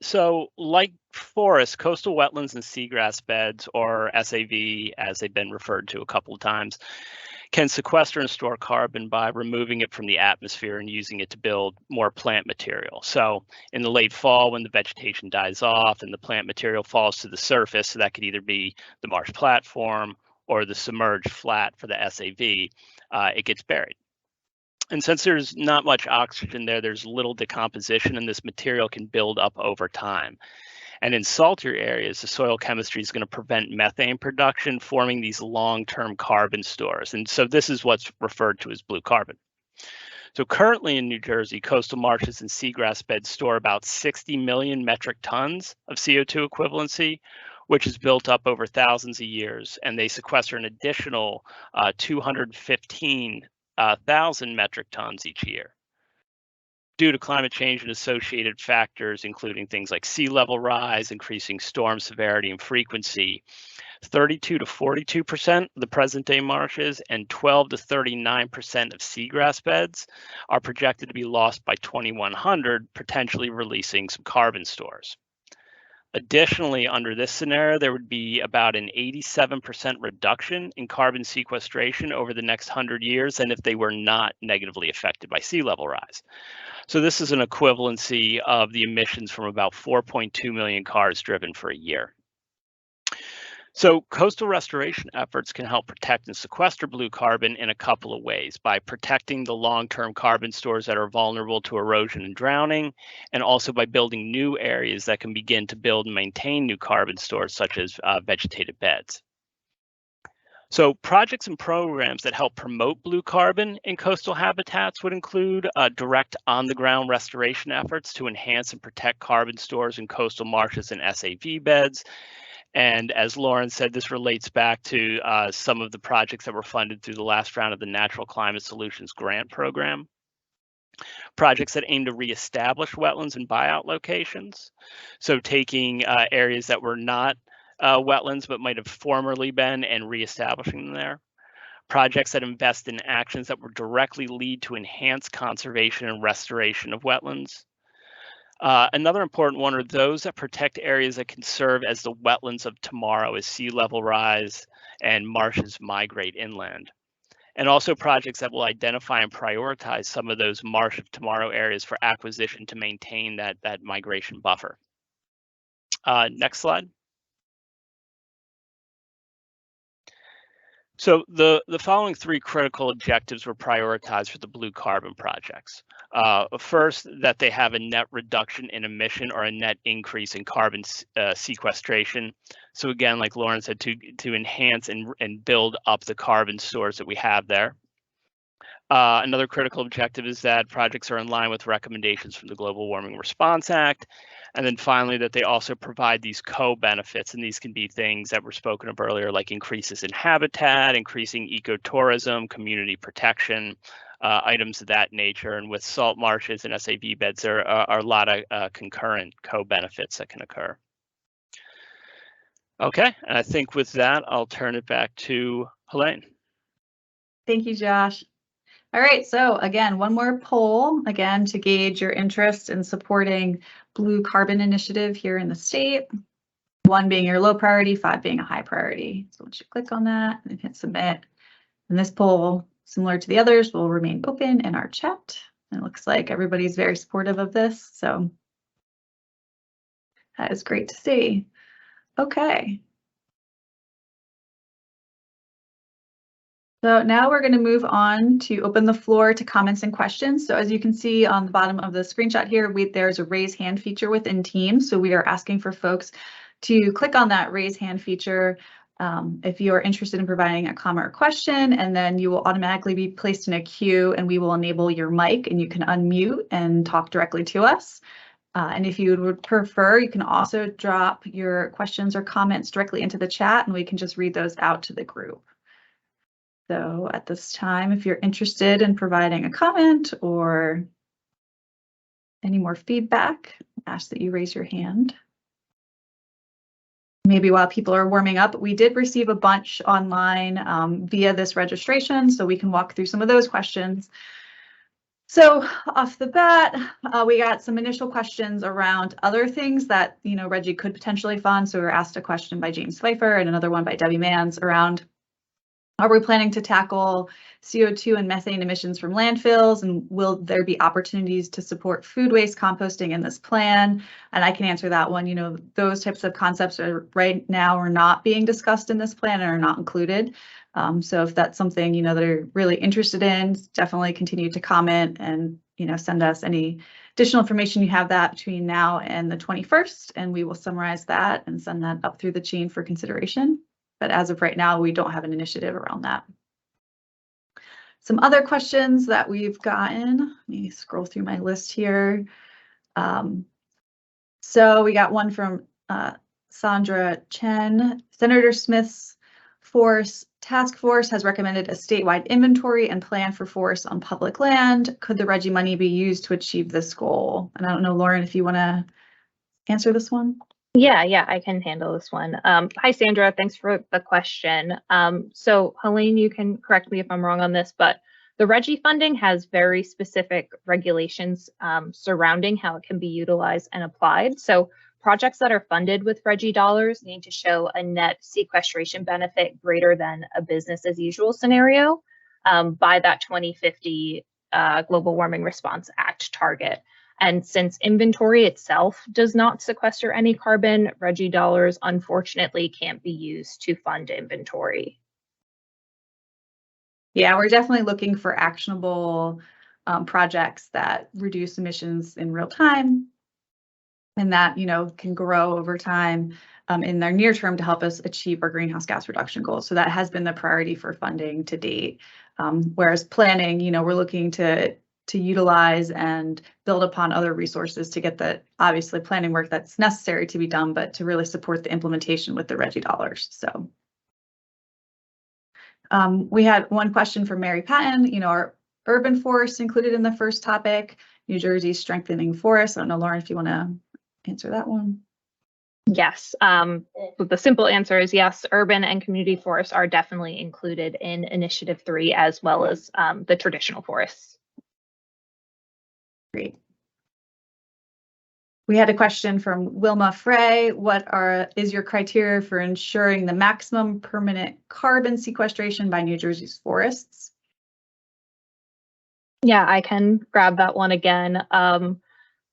So, like forests, coastal wetlands and seagrass beds, or SAV, as they've been referred to a couple of times, can sequester and store carbon by removing it from the atmosphere and using it to build more plant material. So in the late fall, when the vegetation dies off and the plant material falls to the surface, so that could either be the marsh platform or the submerged flat for the SAV, it gets buried. And since there's not much oxygen there, there's little decomposition, and this material can build up over time. And in saltier areas, the soil chemistry is going to prevent methane production, forming these long-term carbon stores. And so this is what's referred to as blue carbon. So currently in New Jersey, coastal marshes and seagrass beds store about 60 million metric tons of CO2 equivalency, which is built up over thousands of years. And they sequester an additional 215,000 metric tons each year. Due to climate change and associated factors, including things like sea level rise, increasing storm severity and frequency, 32 to 42% of the present day marshes and 12 to 39% of seagrass beds are projected to be lost by 2100, potentially releasing some carbon stores. Additionally, under this scenario, there would be about an 87% reduction in carbon sequestration over the next 100 years than if they were not negatively affected by sea level rise. So this is an equivalency of the emissions from about 4.2 million cars driven for a year. So coastal restoration efforts can help protect and sequester blue carbon in a couple of ways, by protecting the long-term carbon stores that are vulnerable to erosion and drowning, and also by building new areas that can begin to build and maintain new carbon stores, such as vegetated beds. So projects and programs that help promote blue carbon in coastal habitats would include direct on-the-ground restoration efforts to enhance and protect carbon stores in coastal marshes and SAV beds. And as Lauren said, this relates back to some of the projects that were funded through the last round of the Natural Climate Solutions Grant Program. Projects that aim to reestablish wetlands and buyout locations. So taking areas that were not wetlands but might have formerly been and reestablishing them there. Projects that invest in actions that will directly lead to enhanced conservation and restoration of wetlands. Another important one are those that protect areas that can serve as the wetlands of tomorrow as sea level rise and marshes migrate inland. And also projects that will identify and prioritize some of those marsh of tomorrow areas for acquisition to maintain that migration buffer. Next slide. So the following three critical objectives were prioritized for the blue carbon projects. First, that they have a net reduction in emission or a net increase in carbon sequestration. So again, like Lauren said, to enhance and build up the carbon stores that we have there. Another critical objective is that projects are in line with recommendations from the Global Warming Response Act. And then finally, that they also provide these co-benefits, and these can be things that were spoken of earlier, like increases in habitat, increasing ecotourism, community protection, items of that nature. And with salt marshes and SAV beds, there are a lot of concurrent co-benefits that can occur. Okay, and I think with that, I'll turn it back to Helene. Thank you, Josh. All right, so again, one more poll, again, to gauge your interest in supporting Blue Carbon Initiative here in the state. 1 being your low priority, 5 being a high priority. So once you click on that and hit submit, and this poll, similar to the others, will remain open in our chat. And it looks like everybody's very supportive of this, so that is great to see. Okay. So now we're going to move on to open the floor to comments and questions. So as you can see on the bottom of the screenshot here, there's a raise hand feature within Teams. So we are asking for folks to click on that raise hand feature if you are interested in providing a comment or question, and then you will automatically be placed in a queue and we will enable your mic and you can unmute and talk directly to us. And if you would prefer, you can also drop your questions or comments directly into the chat and we can just read those out to the group. So at this time, if you're interested in providing a comment or any more feedback, I ask that you raise your hand. Maybe while people are warming up, we did receive a bunch online via this registration, so we can walk through some of those questions. So off the bat, we got some initial questions around other things that RGGI could potentially fund. So we were asked a question by James Pfeiffer and another one by Debbie Manns around, are we planning to tackle CO2 and methane emissions from landfills, and will there be opportunities to support food waste composting in this plan? And I can answer that one. Those types of concepts are right now are not being discussed in this plan and are not included. So if that's something that are really interested in, definitely continue to comment and send us any additional information you have that between now and the 21st, and we will summarize that and send that up through the chain for consideration. But as of right now, we don't have an initiative around that. Some other questions that we've gotten, let me scroll through my list here. So we got one from Sandra Chen. Senator Smith's forest task force has recommended a statewide inventory and plan for forests on public land. Could the RGGI money be used to achieve this goal? And I don't know, Lauren, if you want to answer this one. Yeah, I can handle this one. Hi, Sandra. Thanks for the question. So Helene, you can correct me if I'm wrong on this, but the RGGI funding has very specific regulations surrounding how it can be utilized and applied. So projects that are funded with RGGI dollars need to show a net sequestration benefit greater than a business as usual scenario by that 2050 Global Warming Response Act target. And since inventory itself does not sequester any carbon, RGGI dollars unfortunately can't be used to fund inventory. Yeah, we're definitely looking for actionable projects that reduce emissions in real time and that, can grow over time in their near term to help us achieve our greenhouse gas reduction goals. So that has been the priority for funding to date. Whereas planning, we're looking to utilize and build upon other resources to get the obviously planning work that's necessary to be done, but to really support the implementation with the RGGI dollars. So we had one question from Mary Patton, are urban forests included in the first topic, New Jersey strengthening forests? I don't know, Lauren, if you want to answer that one. Yes, the simple answer is yes, urban and community forests are definitely included in Initiative 3 as well as the traditional forests. Great. We had a question from Wilma Frey. What is your criteria for ensuring the maximum permanent carbon sequestration by New Jersey's forests? Yeah, I can grab that one again.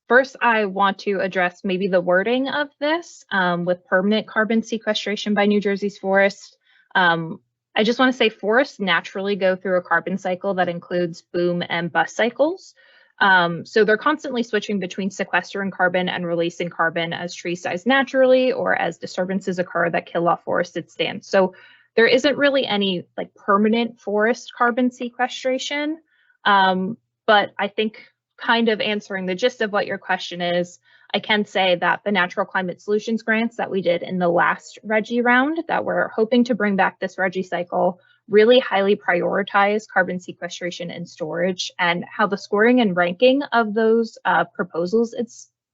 First, I want to address maybe the wording of this with permanent carbon sequestration by New Jersey's forests. I just want to say forests naturally go through a carbon cycle that includes boom and bust cycles. So they're constantly switching between sequestering carbon and releasing carbon as trees size naturally or as disturbances occur that kill off forested stands. So there isn't really any like permanent forest carbon sequestration. But I think kind of answering the gist of what your question is, I can say that the Natural Climate Solutions grants that we did in the last RGGI round that we're hoping to bring back this RGGI cycle really highly prioritize carbon sequestration and storage, and how the scoring and ranking of those proposals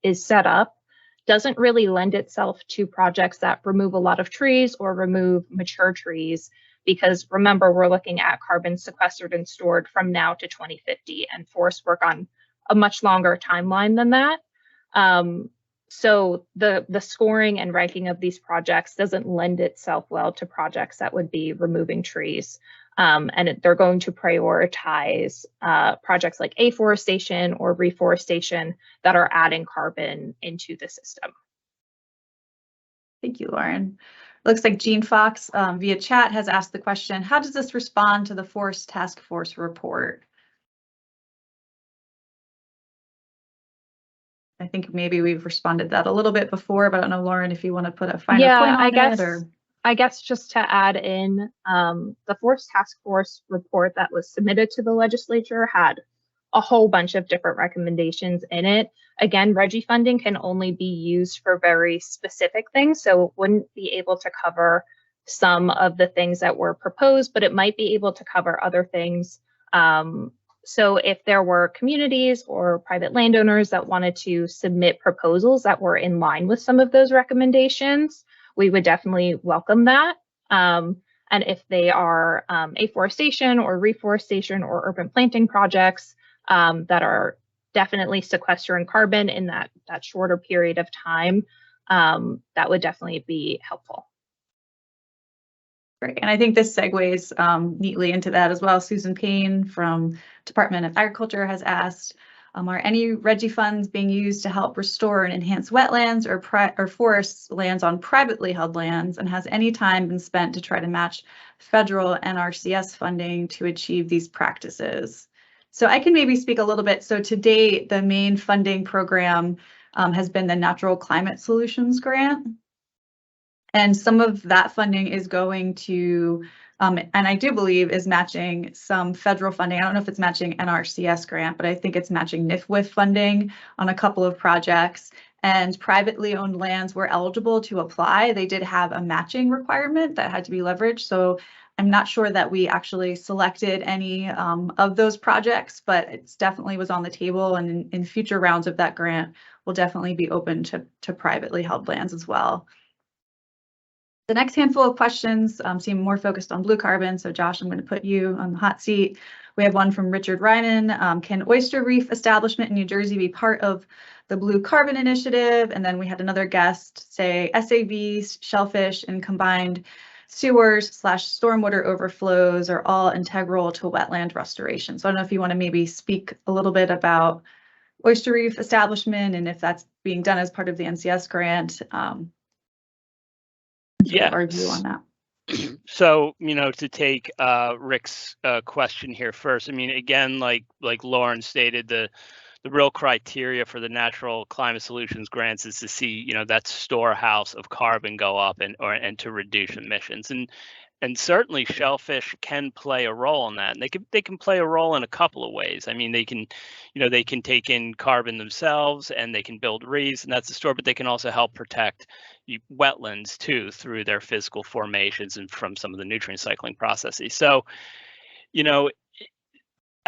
is set up doesn't really lend itself to projects that remove a lot of trees or remove mature trees, because remember, we're looking at carbon sequestered and stored from now to 2050, and forests work on a much longer timeline than that. So the scoring and ranking of these projects doesn't lend itself well to projects that would be removing trees. And they're going to prioritize projects like afforestation or reforestation that are adding carbon into the system. Thank you, Lauren. Looks like Jean Fox via chat has asked the question, how does this respond to the Forest Task Force report? I think maybe we've responded that a little bit before, but I don't know, Lauren, if you want to put a finer point on it. I guess just to add in, the Forest Task Force report that was submitted to the legislature had a whole bunch of different recommendations in it. Again, RGGI funding can only be used for very specific things, so it wouldn't be able to cover some of the things that were proposed, but it might be able to cover other things. So if there were communities or private landowners that wanted to submit proposals that were in line with some of those recommendations, we would definitely welcome that. And if they are afforestation or reforestation or urban planting projects that are definitely sequestering carbon in that shorter period of time, that would definitely be helpful. Great, and I think this segues neatly into that as well. Susan Payne from Department of Agriculture has asked, are any RGGI funds being used to help restore and enhance wetlands or forest lands on privately held lands? And has any time been spent to try to match federal NRCS funding to achieve these practices? So I can maybe speak a little bit. So to date, the main funding program has been the Natural Climate Solutions Grant. And some of that funding is going to, and I do believe is matching some federal funding. I don't know if it's matching NRCS grant, but I think it's matching NIFWIF funding on a couple of projects. And privately owned lands were eligible to apply. They did have a matching requirement that had to be leveraged. So I'm not sure that we actually selected any of those projects, but it definitely was on the table. And in future rounds of that grant, will definitely be open to privately held lands as well. The next handful of questions seem more focused on blue carbon. So Josh, I'm going to put you on the hot seat. We have one from Richard Ryman. Can oyster reef establishment in New Jersey be part of the blue carbon initiative? And then we had another guest say SAVs, shellfish, and combined sewers/stormwater overflows are all integral to wetland restoration. So I don't know if you want to maybe speak a little bit about oyster reef establishment and if that's being done as part of the NCS grant. Yeah. Our view on that. So, to take Rick's question here first, I mean, again, like Lauren stated, the real criteria for the natural climate solutions grants is to see, that storehouse of carbon go up and to reduce emissions. And certainly shellfish can play a role in that. And they can play a role in a couple of ways. I mean, they can take in carbon themselves and they can build reefs, and that's the store, but they can also help protect wetlands too through their physical formations and from some of the nutrient cycling processes. So,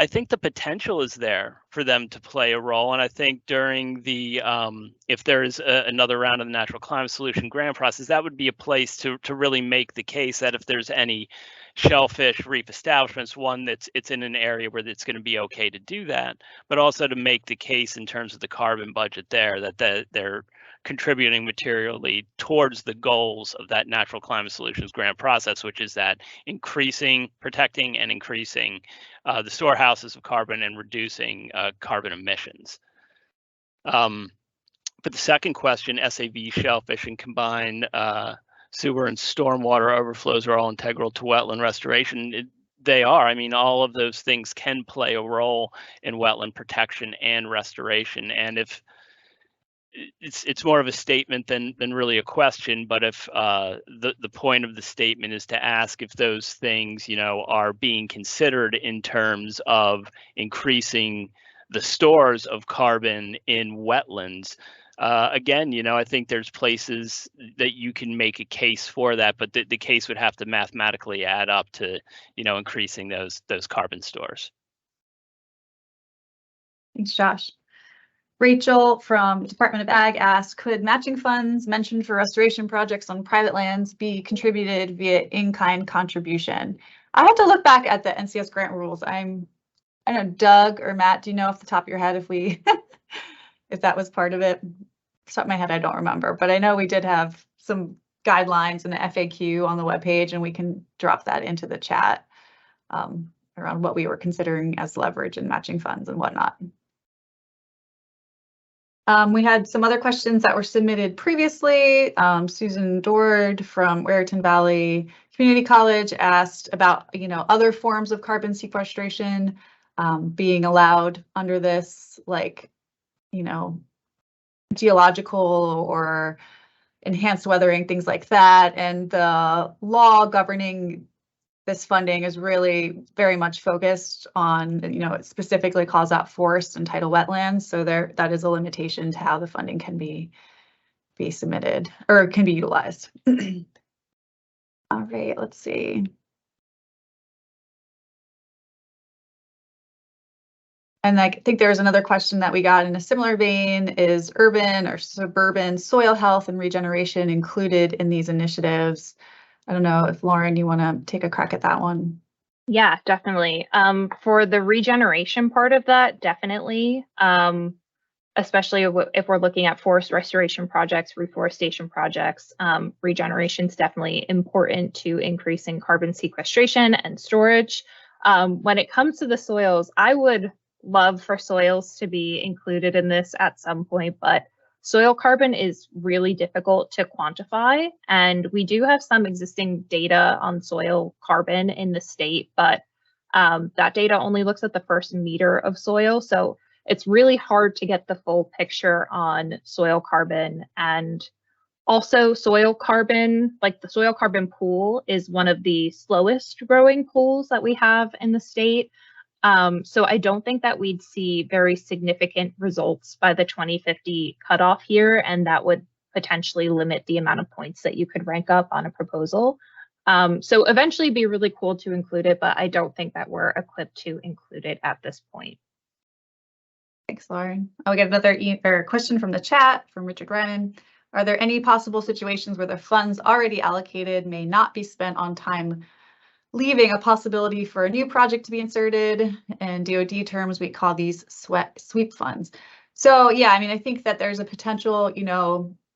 I think the potential is there for them to play a role. And I think during the, if there is another round of the natural climate solution grant process, that would be a place to really make the case that if there's any shellfish reef establishments, one, it's in an area where it's going to be okay to do that, but also to make the case in terms of the carbon budget there, that they're contributing materially towards the goals of that natural climate solutions grant process, which is that protecting and increasing the storehouses of carbon and reducing carbon emissions. But the second question, SAV, shellfish, and combined sewer and stormwater overflows are all integral to wetland restoration. They are. I mean, all of those things can play a role in wetland protection and restoration. And if it's more of a statement than really a question, but if the point of the statement is to ask if those things, are being considered in terms of increasing the stores of carbon in wetlands. Again, I think there's places that you can make a case for that, but the case would have to mathematically add up to, increasing those carbon stores. Thanks, Josh. Rachel from Department of Ag asked, could matching funds mentioned for restoration projects on private lands be contributed via in-kind contribution? I have to look back at the NCS grant rules. I don't know, Doug or Matt, do you know off the top of your head if we, if that was part of it? Off the top of my head, I don't remember, but I know we did have some guidelines in the FAQ on the webpage, and we can drop that into the chat around what we were considering as leverage and matching funds and whatnot. We had some other questions that were submitted previously. Susan Dord from Raritan Valley Community College asked about, other forms of carbon sequestration being allowed under this, like, geological or enhanced weathering, things like that. And the law governing this funding is really very much focused on, it specifically calls out forest and tidal wetlands. So that is a limitation to how the funding can be submitted or can be utilized. All right, let's see. And I think there's another question that we got in a similar vein, is urban or suburban soil health and regeneration included in these initiatives? I don't know if Lauren, you want to take a crack at that one? Yeah, definitely. For the regeneration part of that, definitely, especially if we're looking at forest restoration projects, reforestation projects, regeneration is definitely important to increasing carbon sequestration and storage. When it comes to the soils, I would love for soils to be included in this at some point, but soil carbon is really difficult to quantify, and we do have some existing data on soil carbon in the state, but that data only looks at the first meter of soil, so it's really hard to get the full picture on soil carbon. And also soil carbon, like the soil carbon pool, is one of the slowest growing pools that we have in the state. So I don't think that we'd see very significant results by the 2050 cutoff here, and that would potentially limit the amount of points that you could rank up on a proposal. So eventually it'd be really cool to include it, but I don't think that we're equipped to include it at this point. Thanks, Lauren. I'll get another question from the chat from Richard Ryan. Are there any possible situations where the funds already allocated may not be spent on time, leaving a possibility for a new project to be inserted? In DoD terms, we call these sweep funds. So yeah, I mean, I think that there's a potential,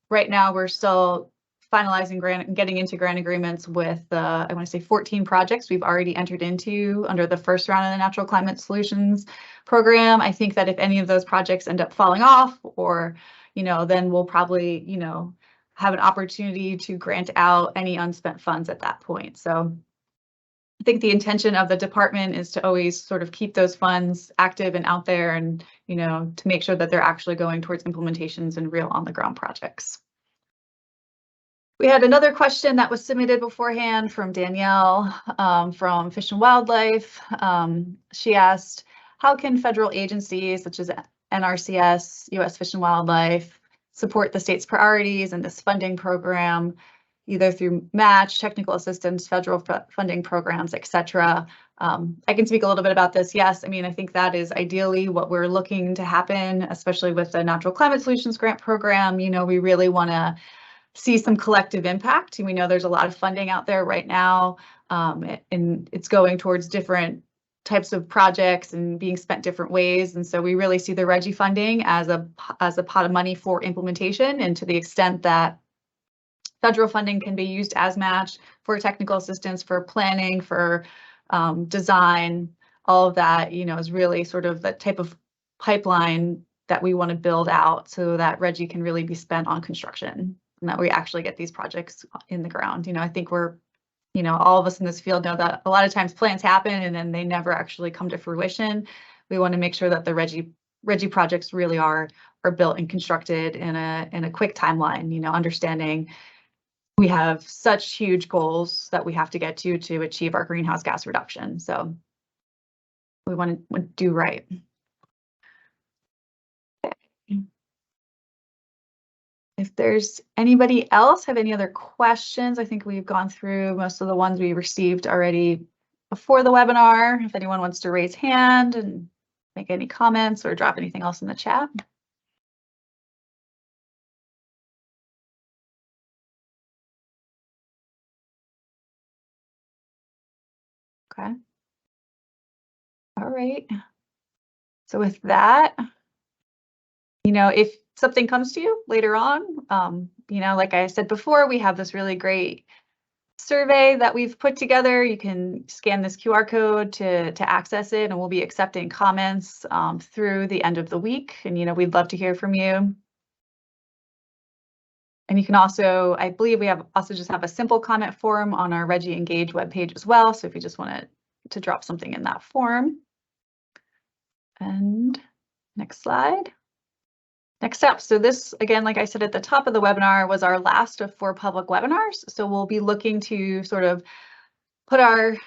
right now we're still finalizing getting into grant agreements with, I want to say 14 projects we've already entered into under the first round of the Natural Climate Solutions program. I think that if any of those projects end up falling off, or, then we'll probably, have an opportunity to grant out any unspent funds at that point. So I think the intention of the department is to always sort of keep those funds active and out there, and, to make sure that they're actually going towards implementations and real on the ground projects. We had another question that was submitted beforehand from Danielle from Fish and Wildlife. She asked, how can federal agencies such as NRCS, U.S. Fish and Wildlife support the state's priorities in this funding program, either through match, technical assistance, federal funding programs, etc.? I can speak a little bit about this. Yes, I mean, I think that is ideally what we're looking to happen, especially with the Natural Climate Solutions Grant Program. We really want to see some collective impact. We know there's a lot of funding out there right now, and it's going towards different types of projects and being spent different ways. And so we really see the RGGI funding as a pot of money for implementation, and to the extent that federal funding can be used as match for technical assistance, for planning, for design, all of that, is really sort of the type of pipeline that we want to build out so that RGGI can really be spent on construction, and that we actually get these projects in the ground. I think we're, all of us in this field know that a lot of times plans happen and then they never actually come to fruition. We want to make sure that the RGGI projects really are built and constructed in a quick timeline, understanding we have such huge goals that we have to get to achieve our greenhouse gas reduction. So we want to do right. If there's anybody else have any other questions, I think we've gone through most of the ones we received already before the webinar. If anyone wants to raise hand and make any comments or drop anything else in the chat. Okay. All right. So with that, if something comes to you later on, like I said before, we have this really great survey that we've put together. You can scan this QR code to access it, and we'll be accepting comments through the end of the week. And, we'd love to hear from you. And you can also, I believe we just have a simple comment form on our RGGI Engage webpage as well. So if you just want to drop something in that form. And next slide. Next up, so this, again, like I said at the top of the webinar, was our last of 4 public webinars. So we'll be looking to sort of put our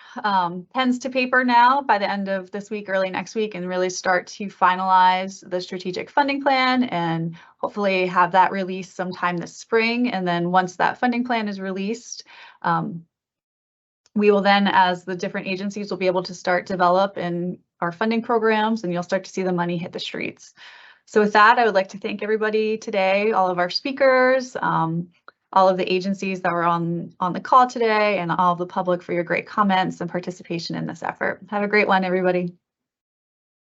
pens to paper now by the end of this week, early next week, and really start to finalize the strategic funding plan and hopefully have that released sometime this spring. And then once that funding plan is released, we will then, as the different agencies, will be able to start develop in our funding programs, and you'll start to see the money hit the streets. So with that, I would like to thank everybody today, all of our speakers, all of the agencies that were on the call today, and all of the public for your great comments and participation in this effort. Have a great one, everybody.